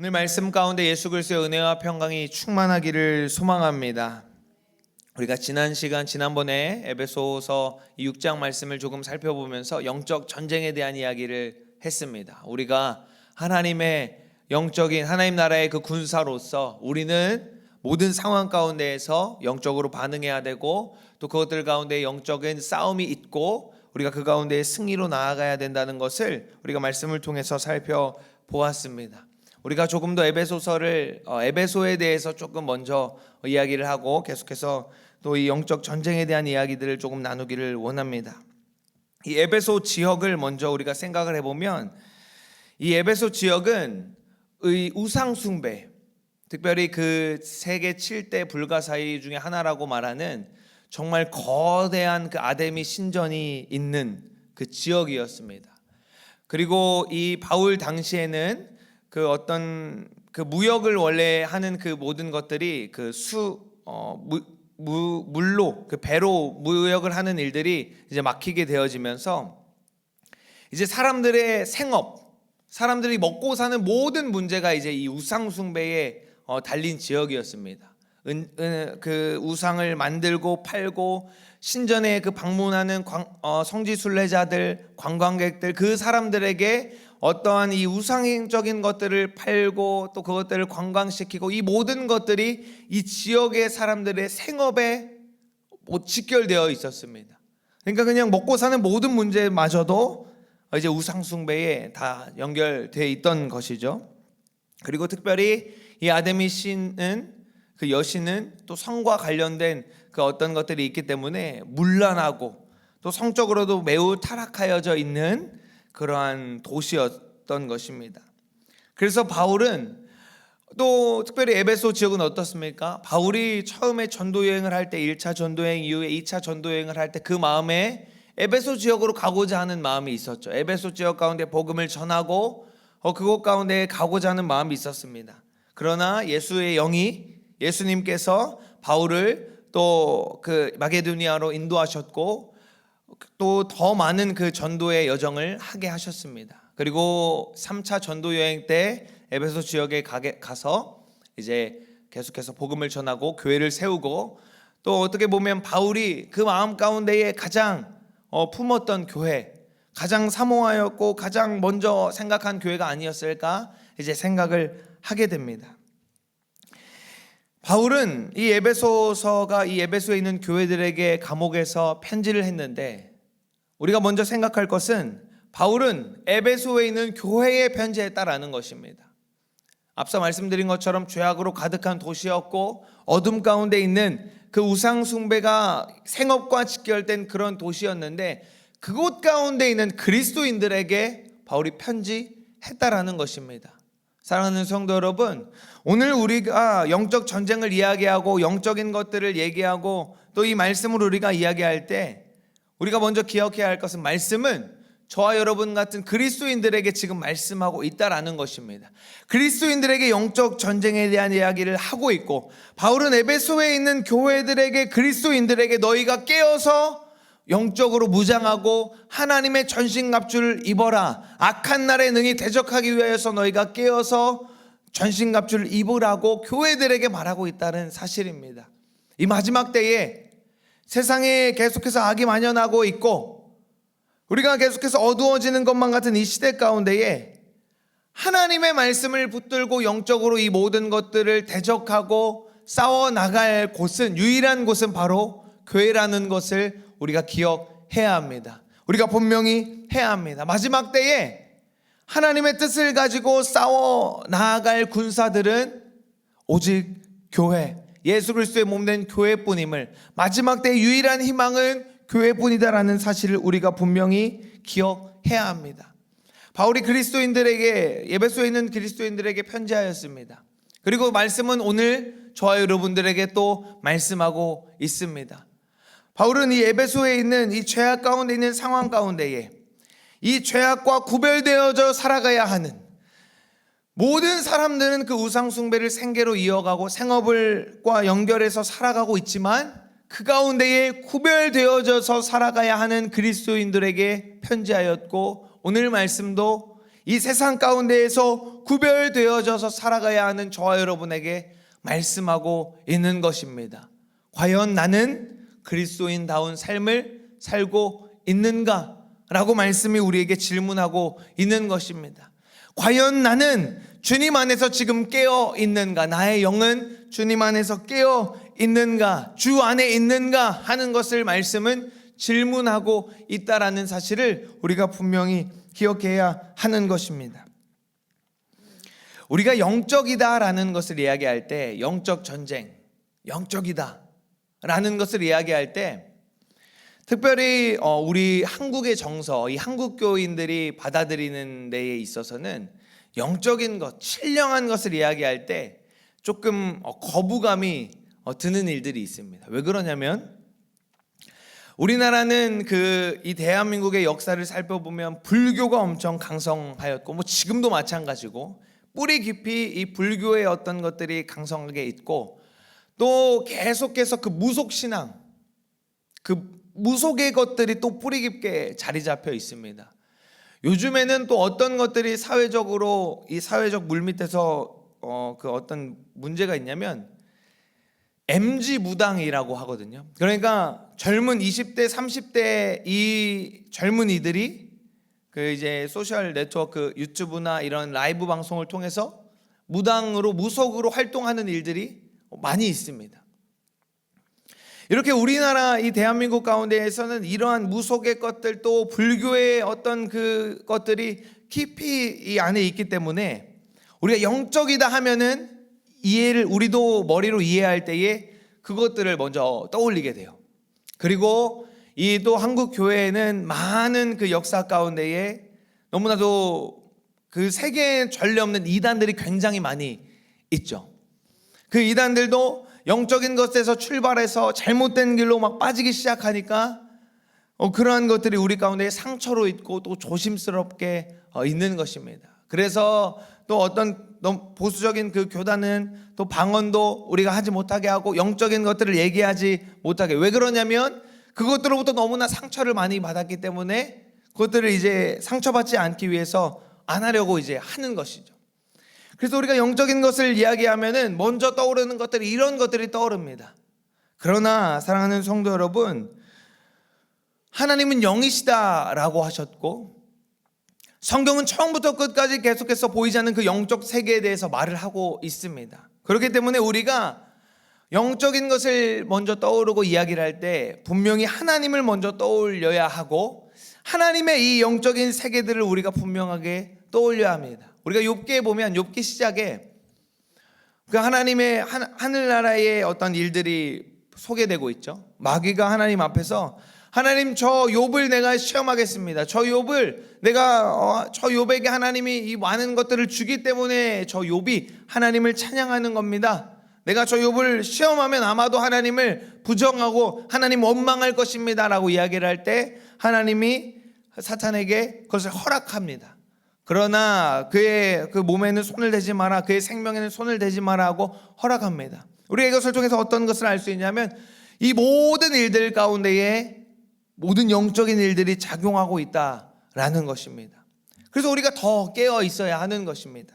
오늘 말씀 가운데 예수 그리스도의 은혜와 평강이 충만하기를 소망합니다. 우리가 지난번에 에베소서 6장 말씀을 조금 살펴보면서 영적 전쟁에 대한 이야기를 했습니다. 우리가 하나님의 영적인 하나님 나라의 그 군사로서 우리는 모든 상황 가운데에서 영적으로 반응해야 되고, 또 그것들 가운데 영적인 싸움이 있고 우리가 그 가운데 승리로 나아가야 된다는 것을 우리가 말씀을 통해서 살펴보았습니다. 우리가 조금 더 에베소에 대해서 조금 먼저 이야기를 하고 계속해서 또 이 영적 전쟁에 대한 이야기들을 조금 나누기를 원합니다. 이 에베소 지역을 먼저 우리가 생각을 해보면, 이 에베소 지역은 의 우상 숭배, 특별히 그 세계 7대 불가사의 중에 하나라고 말하는 정말 거대한 그 아데미 신전이 있는 그 지역이었습니다. 그리고 이 바울 당시에는 그 어떤 그 무역을 원래 하는 그 모든 것들이 물로 그 배로 무역을 하는 일들이 이제 막히게 되어지면서 이제 사람들의 생업, 사람들이 먹고 사는 모든 문제가 이제 이 우상 숭배에 달린 지역이었습니다. 그 우상을 만들고 팔고 신전에 그 방문하는 성지 순례자들, 관광객들, 그 사람들에게 어떠한 이 우상적인 것들을 팔고 또 그것들을 관광시키고, 이 모든 것들이 이 지역의 사람들의 생업에 직결되어 있었습니다. 그러니까 그냥 먹고 사는 모든 문제마저도 이제 우상 숭배에 다 연결되어 있던 것이죠. 그리고 특별히 이 아데미 신은, 그 여신은 또 성과 관련된 그 어떤 것들이 있기 때문에 문란하고 또 성적으로도 매우 타락하여져 있는 그러한 도시였던 것입니다. 그래서 바울은 또 특별히 에베소 지역은 어떻습니까? 바울이 처음에 전도 여행을 할 때 1차 전도 여행 이후에 2차 전도 여행을 할 때 그 마음에 에베소 지역으로 가고자 하는 마음이 있었죠. 에베소 지역 가운데 복음을 전하고 그곳 가운데 가고자 하는 마음이 있었습니다. 그러나 예수님께서 바울을 또 그 마게도니아로 인도하셨고 또 더 많은 그 전도의 여정을 하게 하셨습니다. 그리고 3차 전도 여행 때 에베소 지역에 가서 이제 계속해서 복음을 전하고 교회를 세우고, 또 어떻게 보면 바울이 그 마음 가운데에 가장 품었던 교회, 가장 사모하였고 가장 먼저 생각한 교회가 아니었을까 이제 생각을 하게 됩니다. 바울은 이 에베소에 있는 교회들에게 감옥에서 편지를 했는데, 우리가 먼저 생각할 것은 바울은 에베소에 있는 교회에 편지했다라는 것입니다. 앞서 말씀드린 것처럼 죄악으로 가득한 도시였고 어둠 가운데 있는 그 우상 숭배가 생업과 직결된 그런 도시였는데, 그곳 가운데 있는 그리스도인들에게 바울이 편지했다라는 것입니다. 사랑하는 성도 여러분, 오늘 우리가 영적 전쟁을 이야기하고 영적인 것들을 얘기하고 또 이 말씀을 우리가 이야기할 때 우리가 먼저 기억해야 할 것은, 말씀은 저와 여러분 같은 그리스도인들에게 지금 말씀하고 있다라는 것입니다. 그리스도인들에게 영적 전쟁에 대한 이야기를 하고 있고, 바울은 에베소에 있는 교회들에게, 그리스도인들에게 너희가 깨어서 영적으로 무장하고 하나님의 전신갑주를 입어라, 악한 날에 능히 대적하기 위하여서 너희가 깨어서 전신갑주를 입으라고 교회들에게 말하고 있다는 사실입니다. 이 마지막 때에 세상에 계속해서 악이 만연하고 있고 우리가 계속해서 어두워지는 것만 같은 이 시대 가운데에 하나님의 말씀을 붙들고 영적으로 이 모든 것들을 대적하고 싸워나갈 곳은, 유일한 곳은 바로 교회라는 것을 우리가 기억해야 합니다. 우리가 분명히 해야 합니다. 마지막 때에 하나님의 뜻을 가지고 싸워 나아갈 군사들은 오직 교회, 예수 그리스도의 몸된 교회뿐임을, 마지막 때의 유일한 희망은 교회뿐이다라는 사실을 우리가 분명히 기억해야 합니다. 바울이 에베소에 있는 그리스도인들에게 편지하였습니다. 그리고 말씀은 오늘 저와 여러분들에게 또 말씀하고 있습니다. 바울은 이 에베소에 있는 이 죄악 가운데 있는 상황 가운데에 이 죄악과 구별되어져 살아가야 하는 모든 사람들은 그 우상 숭배를 생계로 이어가고 생업과 연결해서 살아가고 있지만, 그 가운데에 구별되어져서 살아가야 하는 그리스도인들에게 편지하였고, 오늘 말씀도 이 세상 가운데에서 구별되어져서 살아가야 하는 저와 여러분에게 말씀하고 있는 것입니다. 과연 나는 그리스도인다운 삶을 살고 있는가? 라고 말씀이 우리에게 질문하고 있는 것입니다. 과연 나는 주님 안에서 지금 깨어 있는가? 나의 영은 주님 안에서 깨어 있는가? 주 안에 있는가? 하는 것을 말씀은 질문하고 있다라는 사실을 우리가 분명히 기억해야 하는 것입니다. 우리가 영적이다라는 것을 이야기할 때, 영적 전쟁, 영적이다 라는 것을 이야기할 때, 특별히 우리 한국의 정서, 이 한국 교인들이 받아들이는 데에 있어서는 영적인 것, 신령한 것을 이야기할 때 조금 거부감이 드는 일들이 있습니다. 왜 그러냐면 우리나라는 이 대한민국의 역사를 살펴보면 불교가 엄청 강성하였고, 뭐 지금도 마찬가지고 뿌리 깊이 이 불교의 어떤 것들이 강성하게 있고, 또 계속해서 그 무속신앙, 그 무속의 것들이 또 뿌리 깊게 자리 잡혀 있습니다. 요즘에는 또 어떤 것들이 사회적으로 이 사회적 물밑에서 그 어떤 문제가 있냐면 MG 무당이라고 하거든요. 그러니까 젊은 20대, 30대 이 젊은이들이 그 이제 소셜 네트워크, 유튜브나 이런 라이브 방송을 통해서 무당으로, 무속으로 활동하는 일들이 많이 있습니다. 이렇게 우리나라 이 대한민국 가운데에서는 이러한 무속의 것들, 또 불교의 어떤 그 것들이 깊이 이 안에 있기 때문에 우리가 영적이다 하면은 이해를, 우리도 머리로 이해할 때에 그것들을 먼저 떠올리게 돼요. 그리고 이 또 한국 교회에는 많은 그 역사 가운데에 너무나도 그 세계에 전례 없는 이단들이 굉장히 많이 있죠. 그 이단들도 영적인 것에서 출발해서 잘못된 길로 막 빠지기 시작하니까 그러한 것들이 우리 가운데 상처로 있고 또 조심스럽게 있는 것입니다. 그래서 또 어떤 보수적인 그 교단은 또 방언도 우리가 하지 못하게 하고 영적인 것들을 얘기하지 못하게. 왜 그러냐면 그것들로부터 너무나 상처를 많이 받았기 때문에 그것들을 이제 상처받지 않기 위해서 안 하려고 이제 하는 것이죠. 그래서 우리가 영적인 것을 이야기하면은 먼저 떠오르는 것들이 이런 것들이 떠오릅니다. 그러나 사랑하는 성도 여러분, 하나님은 영이시다라고 하셨고, 성경은 처음부터 끝까지 계속해서 보이지 않는 그 영적 세계에 대해서 말을 하고 있습니다. 그렇기 때문에 우리가 영적인 것을 먼저 떠오르고 이야기를 할 때 분명히 하나님을 먼저 떠올려야 하고, 하나님의 이 영적인 세계들을 우리가 분명하게 떠올려야 합니다. 우리가 욥기에 보면 욥기 시작에 그 하나님의 하늘나라의 어떤 일들이 소개되고 있죠. 마귀가 하나님 앞에서 하나님, 저 욥을 내가 시험하겠습니다. 저 욥에게 하나님이 이 많은 것들을 주기 때문에 저 욥이 하나님을 찬양하는 겁니다. 내가 저 욥을 시험하면 아마도 하나님을 부정하고 하나님 원망할 것입니다 라고 이야기를 할 때 하나님이 사탄에게 그것을 허락합니다. 그러나 그의 그 몸에는 손을 대지 마라, 그의 생명에는 손을 대지 마라 하고 허락합니다. 우리가 이것을 통해서 어떤 것을 알 수 있냐면 이 모든 일들 가운데에 모든 영적인 일들이 작용하고 있다라는 것입니다. 그래서 우리가 더 깨어 있어야 하는 것입니다.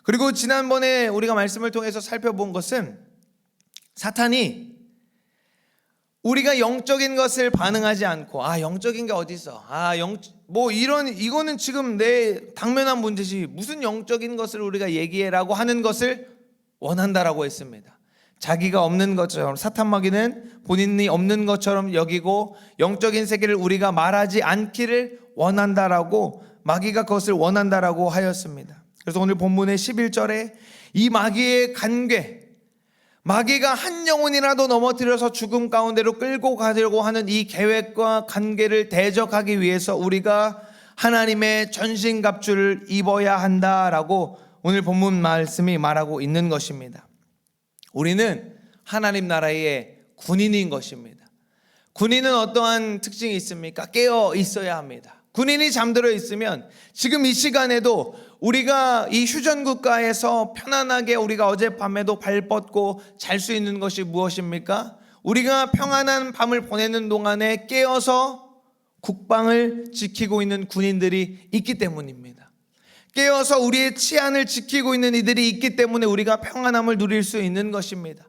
그리고 지난번에 우리가 말씀을 통해서 살펴본 것은 사탄이 우리가 영적인 것을 반응하지 않고, 영적인 게 어디 있어? 이거는 지금 내 당면한 문제지. 무슨 영적인 것을 우리가 얘기해라고 하는 것을 원한다라고 했습니다. 자기가 없는 것처럼, 사탄 마귀는 본인이 없는 것처럼 여기고 영적인 세계를 우리가 말하지 않기를 원한다라고, 마귀가 그것을 원한다라고 하였습니다. 그래서 오늘 본문의 11절에 이 마귀의 간괴, 마귀가 한 영혼이라도 넘어뜨려서 죽음 가운데로 끌고 가려고 하는 이 계획과 관계를 대적하기 위해서 우리가 하나님의 전신갑주를 입어야 한다라고 오늘 본문 말씀이 말하고 있는 것입니다. 우리는 하나님 나라의 군인인 것입니다. 군인은 어떠한 특징이 있습니까? 깨어 있어야 합니다. 군인이 잠들어 있으면 지금 이 시간에도 우리가 이 휴전국가에서 편안하게 우리가 어젯밤에도 발 뻗고 잘 수 있는 것이 무엇입니까? 우리가 평안한 밤을 보내는 동안에 깨어서 국방을 지키고 있는 군인들이 있기 때문입니다. 깨어서 우리의 치안을 지키고 있는 이들이 있기 때문에 우리가 평안함을 누릴 수 있는 것입니다.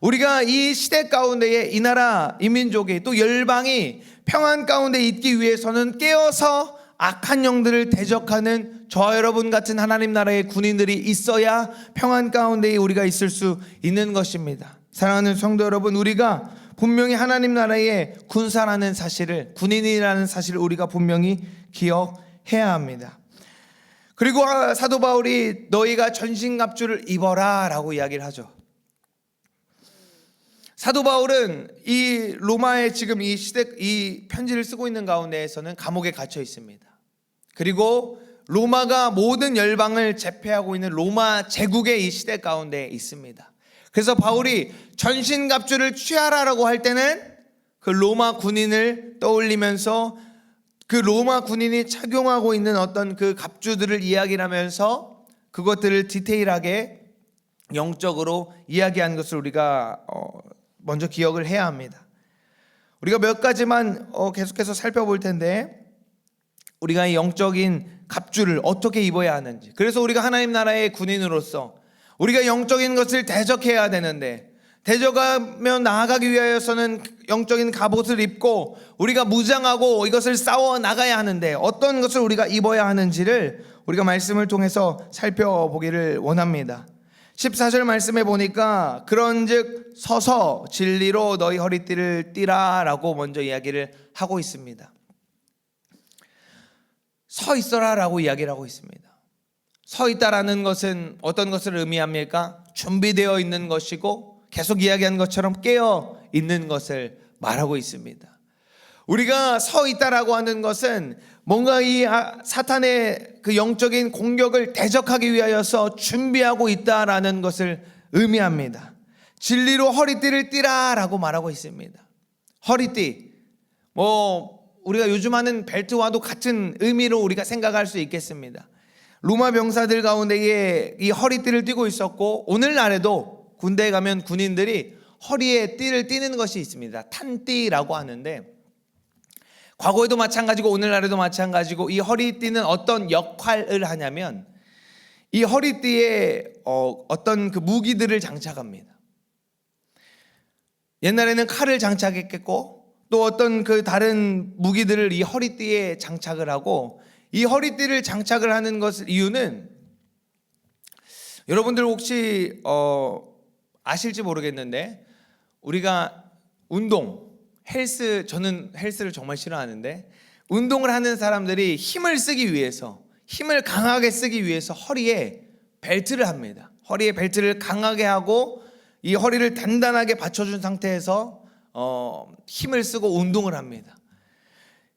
우리가 이 시대 가운데에 이 나라 이 민족이 또 열방이 평안 가운데 있기 위해서는 깨어서 악한 영들을 대적하는 저와 여러분 같은 하나님 나라의 군인들이 있어야 평안 가운데 우리가 있을 수 있는 것입니다. 사랑하는 성도 여러분, 우리가 분명히 하나님 나라의 군사라는 사실을, 군인이라는 사실을 우리가 분명히 기억해야 합니다. 그리고 사도 바울이 너희가 전신갑주를 입어라 라고 이야기를 하죠. 사도 바울은 이 로마의 지금 이 편지를 쓰고 있는 가운데에서는 감옥에 갇혀 있습니다. 그리고 로마가 모든 열방을 제패하고 있는 로마 제국의 이 시대 가운데 있습니다. 그래서 바울이 전신갑주를 취하라라고 할 때는 그 로마 군인을 떠올리면서 그 로마 군인이 착용하고 있는 어떤 그 갑주들을 이야기를 하면서 그것들을 디테일하게 영적으로 이야기한 것을 우리가 먼저 기억을 해야 합니다. 우리가 몇 가지만 계속해서 살펴볼 텐데, 우리가 이 영적인 갑주를 어떻게 입어야 하는지, 그래서 우리가 하나님 나라의 군인으로서 우리가 영적인 것을 대적해야 되는데, 대적하며 나아가기 위하여서는 영적인 갑옷을 입고 우리가 무장하고 이것을 싸워 나가야 하는데 어떤 것을 우리가 입어야 하는지를 우리가 말씀을 통해서 살펴보기를 원합니다. 14절 말씀에 보니까 그런즉 서서 진리로 너희 허리띠를 띠라 라고 먼저 이야기를 하고 있습니다. 서 있어라 라고 이야기를 하고 있습니다. 서 있다라는 것은 어떤 것을 의미합니까? 준비되어 있는 것이고 계속 이야기한 것처럼 깨어 있는 것을 말하고 있습니다. 우리가 서 있다라고 하는 것은 뭔가 이 사탄의 그 영적인 공격을 대적하기 위하여서 준비하고 있다라는 것을 의미합니다. 진리로 허리띠를 띠라라고 말하고 있습니다. 허리띠, 우리가 요즘 하는 벨트와도 같은 의미로 우리가 생각할 수 있겠습니다. 로마 병사들 가운데에 이 허리띠를 띠고 있었고, 오늘날에도 군대에 가면 군인들이 허리에 띠를 띠는 것이 있습니다. 탄띠라고 하는데, 과거에도 마찬가지고 오늘날에도 마찬가지고 이 허리띠는 어떤 역할을 하냐면 이 허리띠에 어떤 그 무기들을 장착합니다. 옛날에는 칼을 장착했겠고 또 어떤 그 다른 무기들을 이 허리띠에 장착을 하고, 이 허리띠를 장착을 하는 것을 이유는 여러분들 혹시 아실지 모르겠는데, 우리가 운동, 저는 헬스를 정말 싫어하는데, 운동을 하는 사람들이 힘을 쓰기 위해서, 힘을 강하게 쓰기 위해서 허리에 벨트를 합니다. 허리에 벨트를 강하게 하고 이 허리를 단단하게 받쳐준 상태에서 힘을 쓰고 운동을 합니다.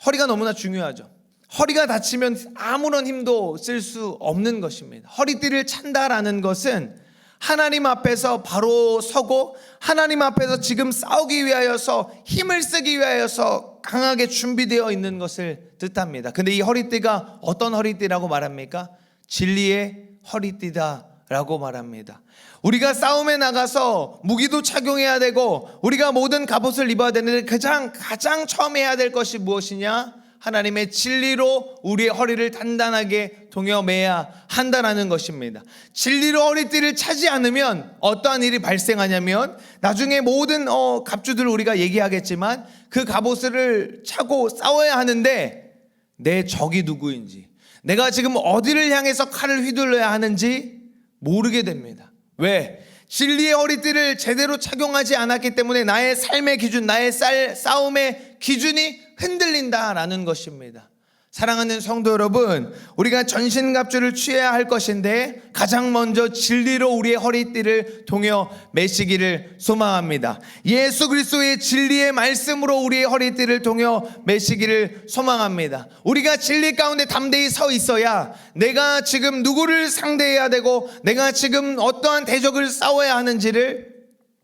허리가 너무나 중요하죠. 허리가 다치면 아무런 힘도 쓸 수 없는 것입니다. 허리띠를 찬다라는 것은 하나님 앞에서 바로 서고 하나님 앞에서 지금 싸우기 위하여서 힘을 쓰기 위하여서 강하게 준비되어 있는 것을 뜻합니다. 근데 이 허리띠가 어떤 허리띠라고 말합니까? 진리의 허리띠다라고 말합니다. 우리가 싸움에 나가서 무기도 착용해야 되고 우리가 모든 갑옷을 입어야 되는데 가장 처음 해야 될 것이 무엇이냐? 하나님의 진리로 우리의 허리를 단단하게 동여매야 한다는 것입니다. 진리로 허리띠를 차지 않으면 어떠한 일이 발생하냐면, 나중에 모든 갑주들을 우리가 얘기하겠지만 그 갑옷을 차고 싸워야 하는데 내 적이 누구인지, 내가 지금 어디를 향해서 칼을 휘둘러야 하는지 모르게 됩니다. 왜? 진리의 허리띠를 제대로 착용하지 않았기 때문에 나의 삶의 기준, 나의 싸움의 기준이 흔들린다라는 것입니다. 사랑하는 성도 여러분, 우리가 전신갑주를 취해야 할 것인데 가장 먼저 진리로 우리의 허리띠를 동여 매시기를 소망합니다. 예수 그리스도의 진리의 말씀으로 우리의 허리띠를 동여 매시기를 소망합니다. 우리가 진리 가운데 담대히 서 있어야 내가 지금 누구를 상대해야 되고 내가 지금 어떠한 대적을 싸워야 하는지를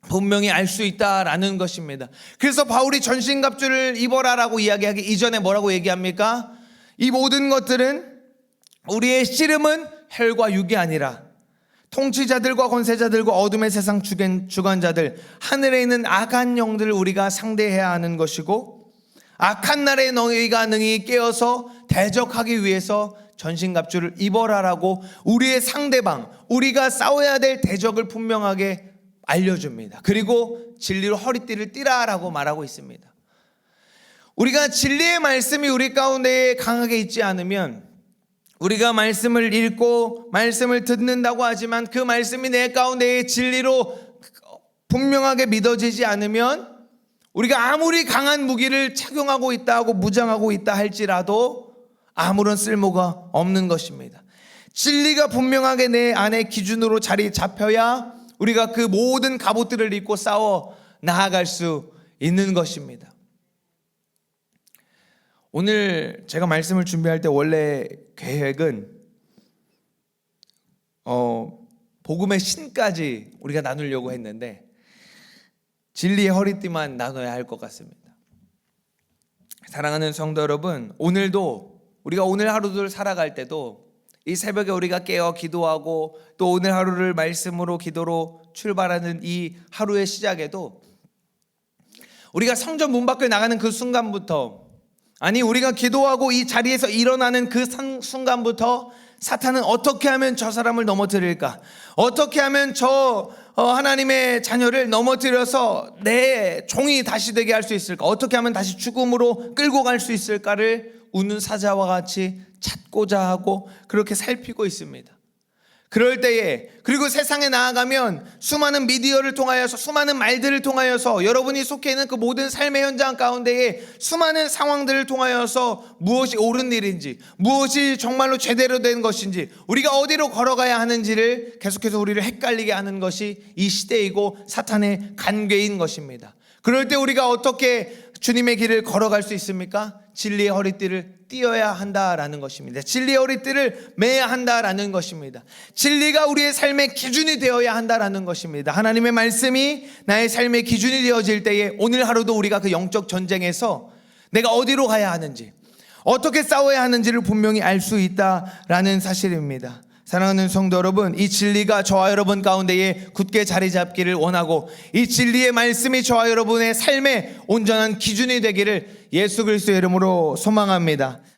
분명히 알 수 있다라는 것입니다. 그래서 바울이 전신갑주를 입어라라고 이야기하기 이전에 뭐라고 얘기합니까? 이 모든 것들은 우리의 씨름은 혈과 육이 아니라 통치자들과 권세자들과 어둠의 세상 주관자들, 하늘에 있는 악한 영들을 우리가 상대해야 하는 것이고, 악한 날에 너희가 능히 깨어서 대적하기 위해서 전신갑주를 입어라라고 우리의 상대방, 우리가 싸워야 될 대적을 분명하게 알려줍니다. 그리고 진리로 허리띠를 띠라라고 말하고 있습니다. 우리가 진리의 말씀이 우리 가운데 강하게 있지 않으면, 우리가 말씀을 읽고 말씀을 듣는다고 하지만 그 말씀이 내 가운데의 진리로 분명하게 믿어지지 않으면, 우리가 아무리 강한 무기를 착용하고 있다 하고 무장하고 있다 할지라도 아무런 쓸모가 없는 것입니다. 진리가 분명하게 내 안에 기준으로 자리 잡혀야 우리가 그 모든 갑옷들을 입고 싸워 나아갈 수 있는 것입니다. 오늘 제가 말씀을 준비할 때 원래 계획은 복음의 신까지 우리가 나누려고 했는데 진리의 허리띠만 나눠야 할 것 같습니다. 사랑하는 성도 여러분, 오늘도 우리가 오늘 하루를 살아갈 때도 이 새벽에 우리가 깨어 기도하고 또 오늘 하루를 말씀으로 기도로 출발하는 이 하루의 시작에도 우리가 성전 문 밖을 나가는 그 순간부터, 아니 우리가 기도하고 이 자리에서 일어나는 그 순간부터 사탄은 어떻게 하면 저 사람을 넘어뜨릴까, 어떻게 하면 저 하나님의 자녀를 넘어뜨려서 내 종이 다시 되게 할 수 있을까, 어떻게 하면 다시 죽음으로 끌고 갈 수 있을까를 우는 사자와 같이 찾고자 하고 그렇게 살피고 있습니다. 그럴 때에, 그리고 세상에 나아가면 수많은 미디어를 통하여서, 수많은 말들을 통하여서, 여러분이 속해 있는 그 모든 삶의 현장 가운데에 수많은 상황들을 통하여서 무엇이 옳은 일인지, 무엇이 정말로 제대로 된 것인지, 우리가 어디로 걸어가야 하는지를 계속해서 우리를 헷갈리게 하는 것이 이 시대이고 사탄의 간궤인 것입니다. 그럴 때 우리가 어떻게 주님의 길을 걸어갈 수 있습니까? 진리의 허리띠를 띄어야 한다라는 것입니다. 진리의 허리띠를 매야 한다라는 것입니다. 진리가 우리의 삶의 기준이 되어야 한다라는 것입니다. 하나님의 말씀이 나의 삶의 기준이 되어질 때에 오늘 하루도 우리가 그 영적 전쟁에서 내가 어디로 가야 하는지, 어떻게 싸워야 하는지를 분명히 알 수 있다라는 사실입니다. 사랑하는 성도 여러분, 이 진리가 저와 여러분 가운데에 굳게 자리 잡기를 원하고, 이 진리의 말씀이 저와 여러분의 삶의 온전한 기준이 되기를 예수 그리스도의 이름으로 소망합니다.